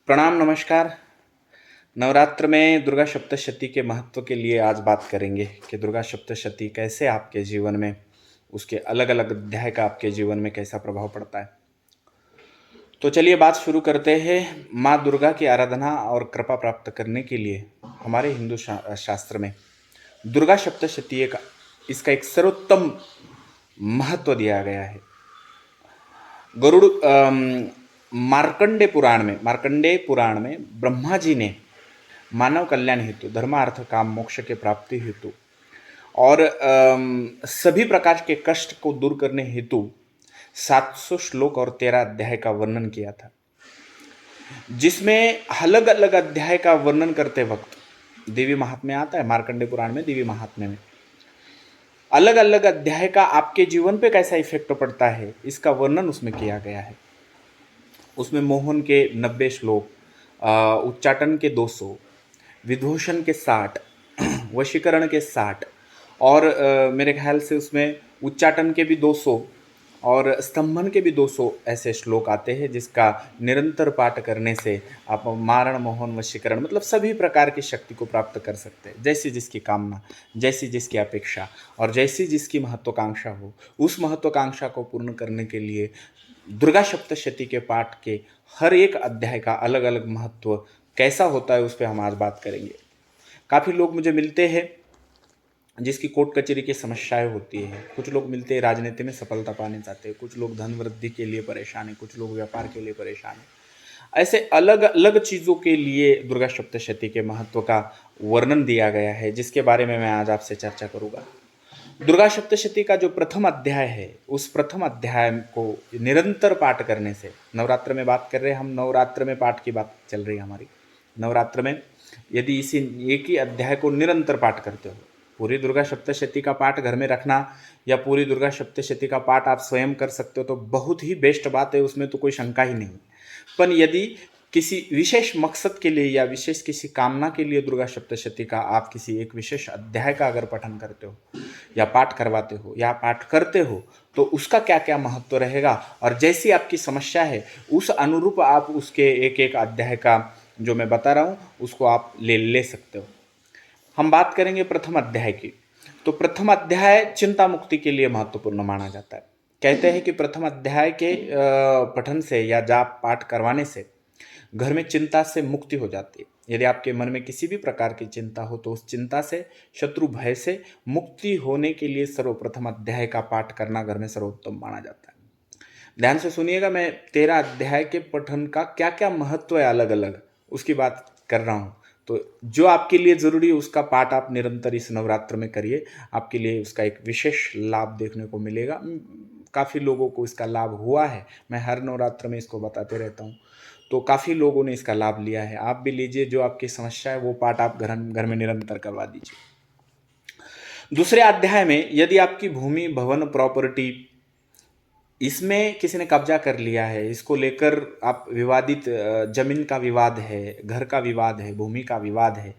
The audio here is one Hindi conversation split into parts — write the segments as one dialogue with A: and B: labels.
A: प्रणाम, नमस्कार। नवरात्र में दुर्गा सप्तशती के महत्व के लिए आज बात करेंगे कि दुर्गा सप्तशती कैसे आपके जीवन में, उसके अलग-अलग अध्याय का आपके जीवन में कैसा प्रभाव पड़ता है। तो चलिए बात शुरू करते हैं। माँ दुर्गा की आराधना और कृपा प्राप्त करने के लिए हमारे हिंदू शास्त्र में दुर्गा सप्तशती इसका एक सर्वोत्तम महत्व दिया गया है। गरुड़ मार्कंडे पुराण में ब्रह्मा जी ने मानव कल्याण हेतु धर्मार्थ काम मोक्ष के प्राप्ति हेतु और सभी प्रकार के कष्ट को दूर करने हेतु 700 श्लोक और 13 अध्याय का वर्णन किया था, जिसमें अलग अलग अध्याय का वर्णन करते वक्त देवी महात्म्य आता है। मार्कंडे पुराण में देवी महात्म्य में अलग अलग अध्याय का आपके जीवन पे कैसा इफेक्ट पड़ता है, इसका वर्णन उसमें किया गया है। उसमें मोहन के 90 श्लोक, उच्चाटन के 200, विदूषण के 60, वशीकरण के 60 और मेरे ख्याल से उसमें उच्चाटन के भी 200 और स्तंभन के भी 200 ऐसे श्लोक आते हैं, जिसका निरंतर पाठ करने से आप मारण मोहन वशीकरण मतलब सभी प्रकार की शक्ति को प्राप्त कर सकते हैं। जैसी जिसकी कामना, जैसी जिसकी अपेक्षा और जैसी जिसकी महत्वाकांक्षा हो, उस महत्वाकांक्षा को पूर्ण करने के लिए दुर्गा सप्तशती के पाठ के हर एक अध्याय का अलग अलग महत्व कैसा होता है, उस पर हम आज बात करेंगे। काफ़ी लोग मुझे मिलते हैं जिसकी कोर्ट कचहरी की समस्याएं होती है, कुछ लोग मिलते हैं राजनीति में सफलता पाने चाहते हैं, कुछ लोग धन वृद्धि के लिए परेशान हैं, कुछ लोग व्यापार के लिए परेशान हैं। ऐसे अलग अलग चीज़ों के लिए दुर्गा सप्तशती के महत्व का वर्णन दिया गया है, जिसके बारे में मैं आज आपसे चर्चा करूँगा। दुर्गा सप्तशती का जो प्रथम अध्याय है, उस प्रथम अध्याय को निरंतर पाठ करने से, नवरात्र में बात कर रहे हैं हम, नवरात्र में पाठ की बात चल रही है हमारी। नवरात्र में यदि इसी एक ही अध्याय को निरंतर पाठ करते हो, पूरी दुर्गा सप्तशती का पाठ घर में रखना या पूरी दुर्गा सप्तशती का पाठ आप स्वयं कर सकते हो तो बहुत ही बेस्ट बात है, उसमें तो कोई शंका ही नहीं। पर यदि किसी विशेष मकसद के लिए या विशेष किसी कामना के लिए दुर्गा सप्तशती का आप किसी एक विशेष अध्याय का अगर पठन करते हो या पाठ करवाते हो या पाठ करते हो, तो उसका क्या क्या महत्व रहेगा और जैसी आपकी समस्या है उस अनुरूप आप उसके एक एक अध्याय का जो मैं बता रहा हूँ उसको आप ले सकते हो। हम बात करेंगे प्रथम अध्याय की। तो प्रथम अध्याय चिंता मुक्ति के लिए महत्वपूर्ण माना जाता है। कहते हैं कि प्रथम अध्याय के पठन से या जाप पाठ करवाने से घर में चिंता से मुक्ति हो जाती है। यदि आपके मन में किसी भी प्रकार की चिंता हो तो उस चिंता से, शत्रु भय से मुक्ति होने के लिए सर्वप्रथम अध्याय का पाठ करना घर में सर्वोत्तम माना जाता है। ध्यान से सुनिएगा, मैं 13 अध्याय के पठन का क्या क्या महत्व है अलग अलग उसकी बात कर रहा हूँ। तो जो आपके लिए ज़रूरी है उसका पाठ आप निरंतर इस नवरात्र में करिए, आपके लिए उसका एक विशेष लाभ देखने को मिलेगा। काफ़ी लोगों को इसका लाभ हुआ है, मैं हर नवरात्र में इसको बताते रहता हूँ, तो काफ़ी लोगों ने इसका लाभ लिया है। आप भी लीजिए, जो आपकी समस्या है वो पाठ आप घर में निरंतर करवा दीजिए। दूसरे अध्याय में यदि आपकी भूमि, भवन, प्रॉपर्टी इसमें किसी ने कब्जा कर लिया है, इसको लेकर आप विवादित, जमीन का विवाद है, घर का विवाद है, भूमि का विवाद है,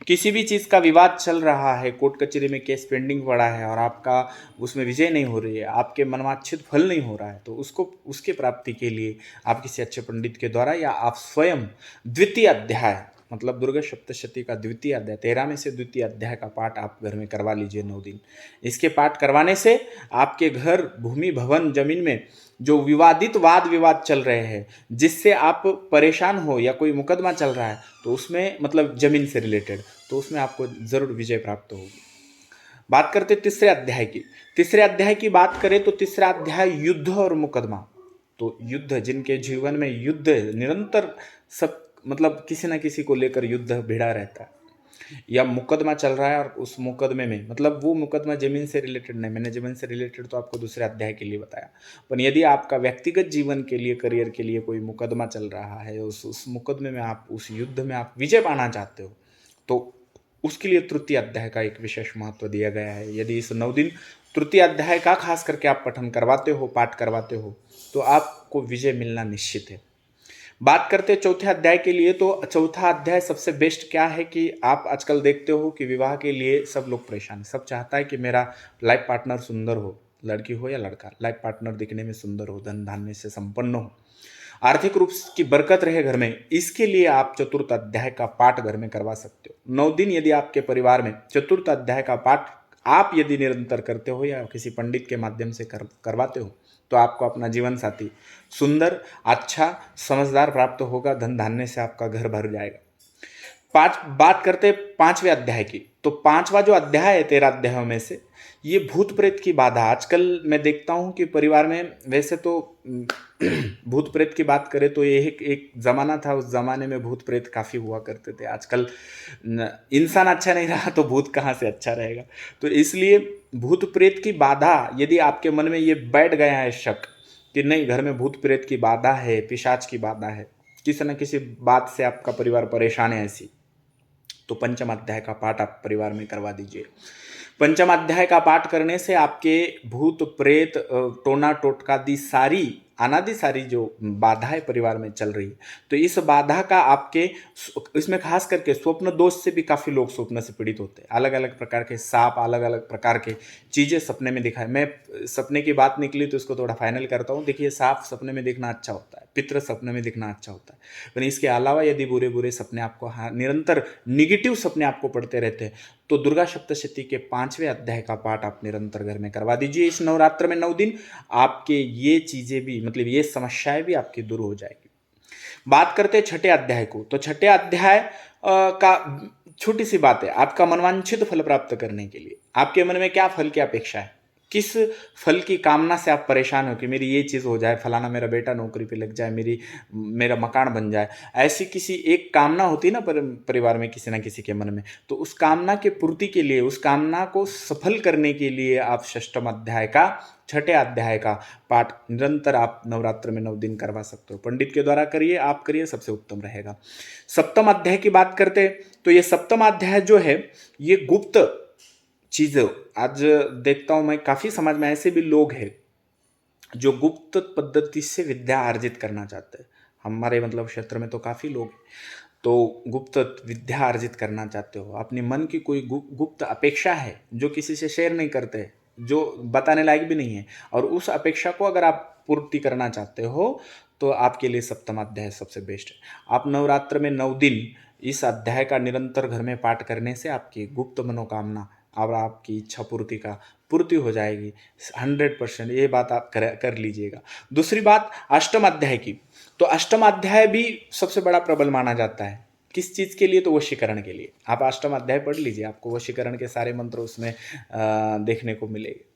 A: किसी भी चीज़ का विवाद चल रहा है, कोर्ट कचहरी में केस पेंडिंग पड़ा है और आपका उसमें विजय नहीं हो रही है, आपके मनवांछित फल नहीं हो रहा है, तो उसको उसके प्राप्ति के लिए आप किसी अच्छे पंडित के द्वारा या आप स्वयं द्वितीय अध्याय मतलब दुर्गा सप्तशती का द्वितीय अध्याय, 13 में से द्वितीय अध्याय का पाठ आप घर में करवा लीजिए 9 दिन। इसके पाठ करवाने से आपके घर, भूमि, भवन, जमीन में जो विवादित वाद विवाद चल रहे हैं, जिससे आप परेशान हो या कोई मुकदमा चल रहा है, तो उसमें मतलब जमीन से रिलेटेड, तो उसमें आपको जरूर विजय प्राप्त होगी। बात करते तीसरे अध्याय की। तीसरे अध्याय की बात करें तो तीसरा अध्याय युद्ध और मुकदमा। तो युद्ध, जिनके जीवन में युद्ध निरंतर सब मतलब किसी ना किसी को लेकर युद्ध भिड़ा रहता है या मुकदमा चल रहा है और उस मुकदमे में मतलब वो मुकदमा जमीन से रिलेटेड नहीं, मैंने जमीन से रिलेटेड तो आपको दूसरे अध्याय के लिए बताया, पर यदि आपका व्यक्तिगत जीवन के लिए, करियर के लिए कोई मुकदमा चल रहा है, उस मुकदमे में आप, उस युद्ध में आप विजय पाना चाहते हो, तो उसके लिए तृतीय अध्याय का एक विशेष महत्व दिया गया है। यदि इस 9 दिन तृतीय अध्याय का खास करके आप पठन करवाते हो, पाठ करवाते हो, तो आपको विजय मिलना निश्चित है। बात करते हैं चौथे अध्याय के लिए, तो चौथा अध्याय सबसे बेस्ट क्या है कि आप आजकल देखते हो कि विवाह के लिए सब लोग परेशान हैं। सब चाहता है कि मेरा लाइफ पार्टनर सुंदर हो, लड़की हो या लड़का, लाइफ पार्टनर दिखने में सुंदर हो, धन धान्य से संपन्न हो। आर्थिक रूप की बरकत रहे घर में, इसके लिए आप चतुर्थ अध्याय का पाठ घर में करवा सकते हो। 9 दिन यदि आपके परिवार में चतुर्थ अध्याय का पाठ आप यदि निरंतर करते हो या किसी पंडित के माध्यम से करवाते हो, तो आपको अपना जीवन साथी सुंदर, अच्छा, समझदार प्राप्त होगा। धन धान्य से आपका घर भर जाएगा। बात करते 5वें अध्याय की, तो 5वां जो अध्याय है 13 अध्यायों में से, ये भूत प्रेत की बाधा। आजकल मैं देखता हूँ कि परिवार में वैसे तो भूत प्रेत की बात करें तो ये एक जमाना था, उस जमाने में भूत प्रेत काफ़ी हुआ करते थे। आजकल इंसान अच्छा नहीं रहा तो भूत कहाँ से अच्छा रहेगा। तो इसलिए भूत प्रेत की बाधा, यदि आपके मन में ये बैठ गया है शक कि नहीं घर में भूत प्रेत की बाधा है, पिशाच की बाधा है, किसी न किसी बात से आपका परिवार परेशान है ऐसी, तो पंचम अध्याय का पाठ आप परिवार में करवा दीजिए। पंचम अध्याय का पाठ करने से आपके भूत प्रेत टोना टोटकादि सारी अनादि सारी जो बाधाएं परिवार में चल रही है, तो इस बाधा का आपके इसमें खास करके स्वप्न दोष से भी काफ़ी लोग स्वप्न से पीड़ित होते हैं। अलग अलग प्रकार के सांप, अलग अलग प्रकार के चीज़ें सपने में दिखाए। मैं सपने की बात निकली तो इसको थोड़ा फाइनल करता हूँ। देखिए, सांप सपने में देखना अच्छा होता है, पितृ सपने में देखना अच्छा होता है, पर इसके अलावा यदि बुरे बुरे सपने आपको निरंतर निगेटिव सपने आपको पड़ते रहते हैं, तो दुर्गा सप्तशती के 5वें अध्याय का पाठ आप निरंतर घर में करवा दीजिए। इस नवरात्र में 9 दिन आपके ये चीज़ें भी, मतलब ये समस्याएं भी आपकी दूर हो जाएगी। बात करते हैं छठे अध्याय को, तो छठे अध्याय का छोटी सी बात है। आपका मनवांछित फल प्राप्त करने के लिए आपके मन में क्या फल की अपेक्षा है, किस फल की कामना से आप परेशान हो कि मेरी ये चीज़ हो जाए, फलाना मेरा बेटा नौकरी पे लग जाए, मेरा मकान बन जाए, ऐसी किसी एक कामना होती है ना परिवार में किसी ना किसी के मन में। तो उस कामना के पूर्ति के लिए, उस कामना को सफल करने के लिए आप षष्ठम अध्याय का, छठे अध्याय का पाठ निरंतर आप नवरात्र में 9 दिन करवा सकते हो। पंडित के द्वारा करिए, आप करिए, सबसे उत्तम रहेगा। सप्तम अध्याय की बात करते तो ये सप्तम अध्याय जो है ये गुप्त चीज़ें, आज देखता हूँ मैं काफ़ी समाज में ऐसे भी लोग हैं जो गुप्त पद्धति से विद्या अर्जित करना चाहते हैं। हमारे मतलब क्षेत्र में तो काफ़ी लोग हैं, तो गुप्त विद्या अर्जित करना चाहते हो, अपने मन की कोई गुप्त अपेक्षा है जो किसी से शेयर नहीं करते, जो बताने लायक भी नहीं है, और उस अपेक्षा को अगर आप पूर्ति करना चाहते हो तो आपके लिए सप्तम अध्याय सबसे बेस्ट है। आप नवरात्र में 9 दिन इस अध्याय का निरंतर घर में पाठ करने से आपकी गुप्त मनोकामना और आपकी इच्छा पूर्ति हो जाएगी 100%। ये बात आप कर लीजिएगा। दूसरी बात अष्टम अध्याय की, तो अष्टम अध्याय भी सबसे बड़ा प्रबल माना जाता है। किस चीज़ के लिए? तो वशीकरण के लिए। आप अष्टम अध्याय पढ़ लीजिए, आपको वशीकरण के सारे मंत्र उसमें देखने को मिलेंगे।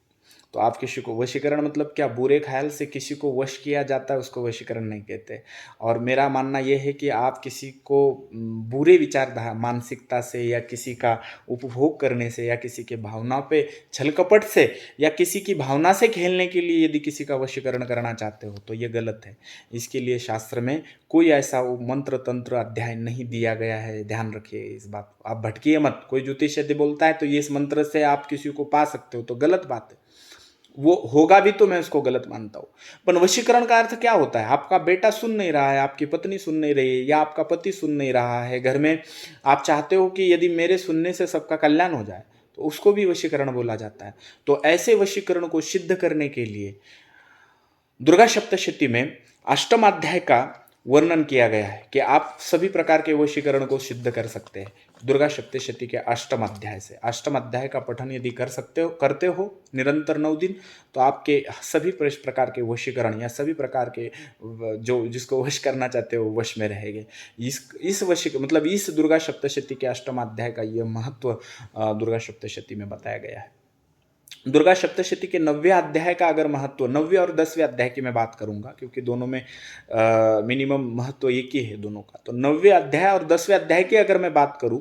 A: तो आप किसी को वशीकरण मतलब क्या, बुरे ख्याल से किसी को वश किया जाता है, उसको वशीकरण नहीं कहते। और मेरा मानना यह है कि आप किसी को बुरे विचारधारा मानसिकता से या किसी का उपभोग करने से या किसी के भावना पे छलकपट से या किसी की भावना से खेलने के लिए यदि किसी का वशीकरण करना चाहते हो तो ये गलत है। इसके लिए शास्त्र में कोई ऐसा वो मंत्र तंत्र अध्याय नहीं दिया गया है, ध्यान रखिए इस बात को। आप भटकिए मत। कोई ज्योतिष यदि बोलता है तो ये इस मंत्र से आप किसी को पा सकते हो, तो गलत बात है। वो होगा भी तो मैं उसको गलत मानता हूँ। पर वशीकरण का अर्थ क्या होता है? आपका बेटा सुन नहीं रहा है, आपकी पत्नी सुन नहीं रही है, या आपका पति सुन नहीं रहा है घर में, आप चाहते हो कि यदि मेरे सुनने से सबका कल्याण हो जाए, तो उसको भी वशीकरण बोला जाता है। तो ऐसे वशीकरण को सिद्ध करने के लिए दुर्गा सप्तशती में अष्टम अध्याय का वर्णन किया गया है कि आप सभी प्रकार के वशीकरण को सिद्ध कर सकते हैं दुर्गा सप्तशती के अष्टम अध्याय से। अष्टम अध्याय का पठन यदि करते हो निरंतर 9 दिन, तो आपके सभी प्रकार के वशीकरण या सभी प्रकार के जो जिसको वश करना चाहते हो वश में रहेंगे। इस दुर्गा सप्तशती के अष्टम अध्याय का यह महत्व दुर्गा सप्तशती में बताया गया है। दुर्गा सप्तशती के 9वें अध्याय का अगर महत्व, 9वें और 10वें अध्याय की मैं बात करूंगा क्योंकि दोनों में मिनिमम महत्व एक ही है दोनों का। तो 9वें अध्याय और 10वें अध्याय की अगर मैं बात करूं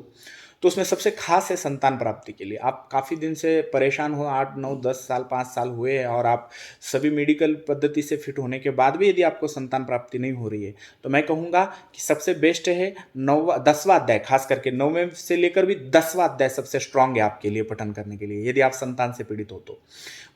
A: तो उसमें सबसे खास है संतान प्राप्ति के लिए। आप काफ़ी दिन से परेशान हो, 8, 9, 10 साल, 5 साल हुए हैं और आप सभी मेडिकल पद्धति से फिट होने के बाद भी यदि आपको संतान प्राप्ति नहीं हो रही है, तो मैं कहूँगा कि सबसे बेस्ट है 10वां अध्याय। खास करके 9वें से लेकर भी 10वां अध्याय सबसे स्ट्रांग है आपके लिए पठन करने के लिए, यदि आप संतान से पीड़ित हो तो।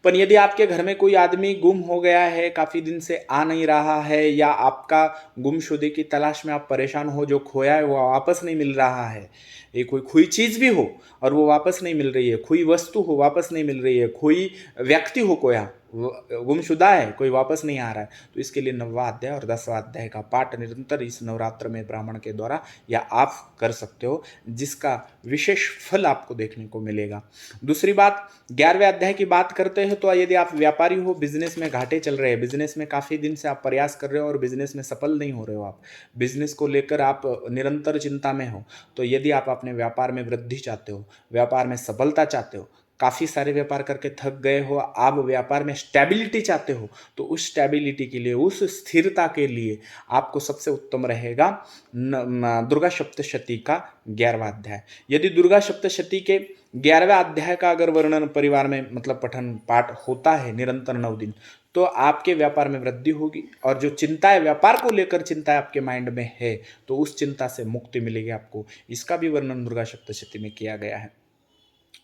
A: पर यदि आपके घर में कोई आदमी गुम हो गया है, काफ़ी दिन से आ नहीं रहा है, या आपका गुमशुदे की तलाश में आप परेशान हो, जो खोया है वो वापस नहीं मिल रहा है, ये कोई खोई चीज़ भी हो और वो वापस नहीं मिल रही है, खोई वस्तु हो वापस नहीं मिल रही है, खोई व्यक्ति हो खोया गुमशुदा है, कोई वापस नहीं आ रहा है, तो इसके लिए 9वां अध्याय और 10वां अध्याय का पाठ निरंतर इस नवरात्र में ब्राह्मण के द्वारा या आप कर सकते हो, जिसका विशेष फल आपको देखने को मिलेगा। दूसरी बात, 11वें अध्याय की बात करते हैं तो यदि आप व्यापारी हो, बिजनेस में घाटे चल रहे हैं, बिजनेस में काफ़ी दिन से आप प्रयास कर रहे हो और बिजनेस में सफल नहीं हो रहे हो, आप बिजनेस को लेकर आप निरंतर चिंता में हो, तो यदि आप अपने व्यापार में वृद्धि चाहते हो, व्यापार में सफलता चाहते हो, काफ़ी सारे व्यापार करके थक गए हो, आप व्यापार में स्टेबिलिटी चाहते हो, तो उस स्टेबिलिटी के लिए, उस स्थिरता के लिए आपको सबसे उत्तम रहेगा दुर्गा सप्तशती का 11वां अध्याय। यदि दुर्गा सप्तशती के 11वें अध्याय का अगर वर्णन परिवार में मतलब पठन पाठ होता है निरंतर 9 दिन, तो आपके व्यापार में वृद्धि होगी, और जो चिंता है, व्यापार को लेकर चिंता आपके माइंड में है, तो उस चिंता से मुक्ति मिलेगी आपको। इसका भी वर्णन दुर्गा सप्तशती में किया गया है।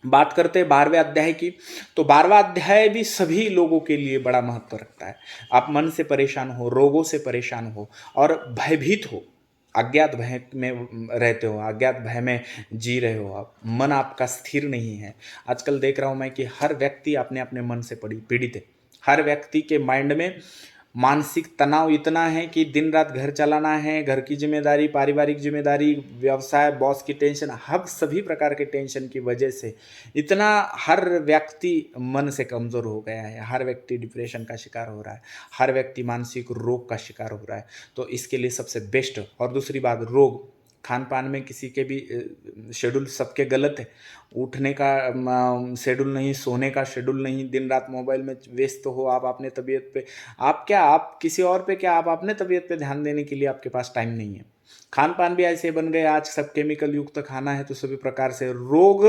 A: बात करते हैं 12वें अध्याय की, तो 12वां अध्याय भी सभी लोगों के लिए बड़ा महत्व रखता है। आप मन से परेशान हो, रोगों से परेशान हो और भयभीत हो, अज्ञात भय में रहते हो, अज्ञात भय में जी रहे हो, आप मन आपका स्थिर नहीं है। आजकल देख रहा हूँ मैं कि हर व्यक्ति अपने अपने मन से पीड़ित है। हर व्यक्ति के माइंड में मानसिक तनाव इतना है कि दिन रात घर चलाना है, घर की जिम्मेदारी, पारिवारिक जिम्मेदारी, व्यवसाय, बॉस की टेंशन, हर सभी प्रकार के टेंशन की वजह से इतना हर व्यक्ति मन से कमज़ोर हो गया है। हर व्यक्ति डिप्रेशन का शिकार हो रहा है, हर व्यक्ति मानसिक रोग का शिकार हो रहा है। तो इसके लिए सबसे बेस्ट, और दूसरी बात, रोग खान पान में किसी के भी शेड्यूल सबके गलत है। उठने का शेड्यूल नहीं, सोने का शेड्यूल नहीं, दिन रात मोबाइल में व्यस्त हो आप अपने तबीयत पे, आप किसी और पे क्या, आप अपने तबीयत पे ध्यान देने के लिए आपके पास टाइम नहीं है। खान पान भी ऐसे बन गए आज, सब केमिकल युक्त खाना है, तो सभी प्रकार से रोग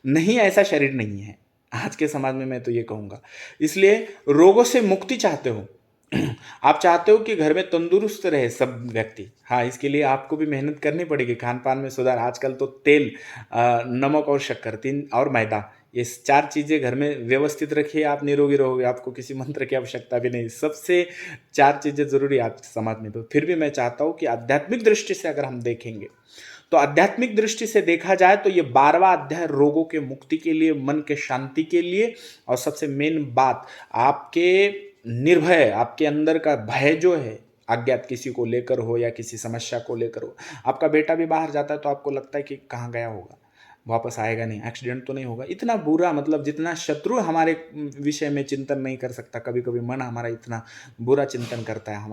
A: नहीं, ऐसा शरीर नहीं है आज के समाज में, मैं तो ये कहूँगा। इसलिए रोगों से मुक्ति चाहते हो, आप चाहते हो कि घर में तंदुरुस्त रहे सब व्यक्ति, हाँ, इसके लिए आपको भी मेहनत करनी पड़ेगी। खान पान में सुधार, आजकल तो तेल, नमक और शक्कर, 3 और मैदा, ये 4 चीज़ें घर में व्यवस्थित रखिए, आप निरोगी रहोगे, आपको किसी मंत्र की आवश्यकता भी नहीं। सबसे 4 चीज़ें ज़रूरी आज समाज में। तो फिर भी मैं चाहता हूँ कि आध्यात्मिक दृष्टि से अगर हम देखेंगे, तो आध्यात्मिक दृष्टि से देखा जाए तो ये 12वां अध्याय रोगों के मुक्ति के लिए, मन के शांति के लिए, और सबसे मेन बात, आपके निर्भय, आपके अंदर का भय जो है, अज्ञात किसी को लेकर हो या किसी समस्या को लेकर हो, आपका बेटा भी बाहर जाता है तो आपको लगता है कि कहाँ गया होगा, वापस आएगा नहीं, एक्सीडेंट तो नहीं होगा, इतना बुरा, मतलब जितना शत्रु हमारे विषय में चिंतन नहीं कर सकता, कभी कभी मन हमारा इतना बुरा चिंतन करता है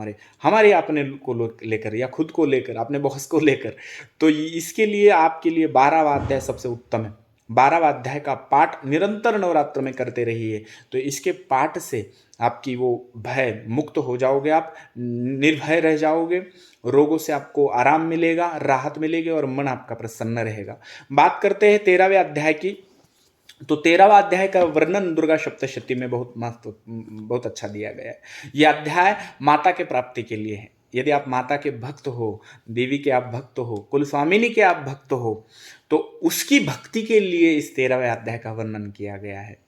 A: हमारे अपने को लेकर या खुद को लेकर, अपने बॉस को लेकर। तो इसके लिए आपके लिए 12वां अध्याय सबसे उत्तम है। 12वां अध्याय का पाठ निरंतर नवरात्र में करते रहिए, तो इसके पाठ से आपकी वो भय मुक्त हो जाओगे, आप निर्भय रह जाओगे, रोगों से आपको आराम मिलेगा, राहत मिलेगी, और मन आपका प्रसन्न रहेगा। बात करते हैं 13वें अध्याय की, तो 13वां अध्याय का वर्णन दुर्गा सप्तशती में बहुत अच्छा दिया गया है। यह अध्याय माता के प्राप्ति के लिए है। यदि आप माता के भक्त हो, देवी के आप भक्त हो, कुलस्वामिनी के आप भक्त हो, तो उसकी भक्ति के लिए इस 13वें अध्याय का वर्णन किया गया है।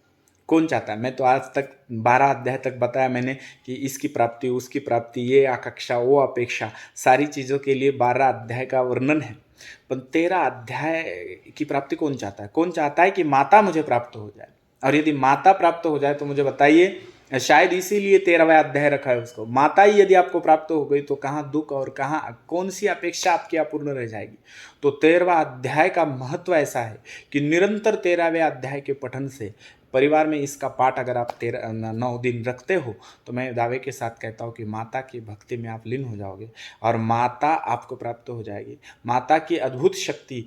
A: कौन चाहता है, मैं तो आज तक 12 अध्याय तक बताया मैंने कि इसकी प्राप्ति, उसकी प्राप्ति, ये आकांक्षा, वो अपेक्षा, सारी चीज़ों के लिए 12 अध्याय का वर्णन है। पर 13 अध्याय की प्राप्ति कौन चाहता है? कौन चाहता है कि माता मुझे प्राप्त हो जाए? और यदि माता प्राप्त हो जाए तो मुझे बताइए, शायद इसीलिए 13वां अध्याय रखा है उसको। माता ही यदि आपको प्राप्त हो गई तो कहाँ दुख और कहाँ कौन सी अपेक्षा आपकी अपूर्ण रह जाएगी। तो 13वां अध्याय का महत्व ऐसा है कि निरंतर 13वें अध्याय के पठन से परिवार में इसका पाठ अगर आप 9 दिन रखते हो, तो मैं दावे के साथ कहता हूँ कि माता की भक्ति में आप लीन हो जाओगे और माता आपको प्राप्त हो जाएगी। माता की अद्भुत शक्ति,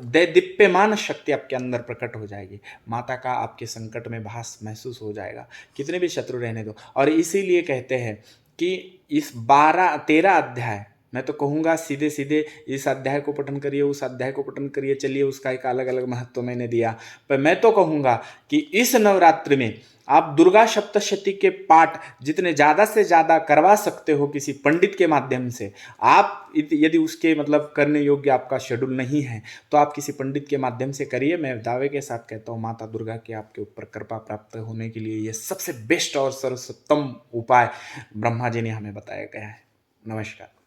A: दीप्यमान शक्ति आपके अंदर प्रकट हो जाएगी। माता का आपके संकट में भास महसूस हो जाएगा, कितने भी शत्रु रहने दो। और इसीलिए कहते हैं कि इस 13 अध्याय, मैं तो कहूँगा सीधे सीधे इस अध्याय को पठन करिए, उस अध्याय को पठन करिए, चलिए उसका एक अलग अलग महत्व मैंने दिया, पर मैं तो कहूँगा कि इस नवरात्रि में आप दुर्गा सप्तशती के पाठ जितने ज़्यादा से ज़्यादा करवा सकते हो किसी पंडित के माध्यम से, आप यदि उसके मतलब करने योग्य आपका शेड्यूल नहीं है तो आप किसी पंडित के माध्यम से करिए। मैं दावे के साथ कहता हूँ माता दुर्गा की आपके ऊपर कृपा प्राप्त होने के लिए ये सबसे बेस्ट और सर्वोत्तम उपाय ब्रह्मा जी ने हमें बताया गया है। नमस्कार।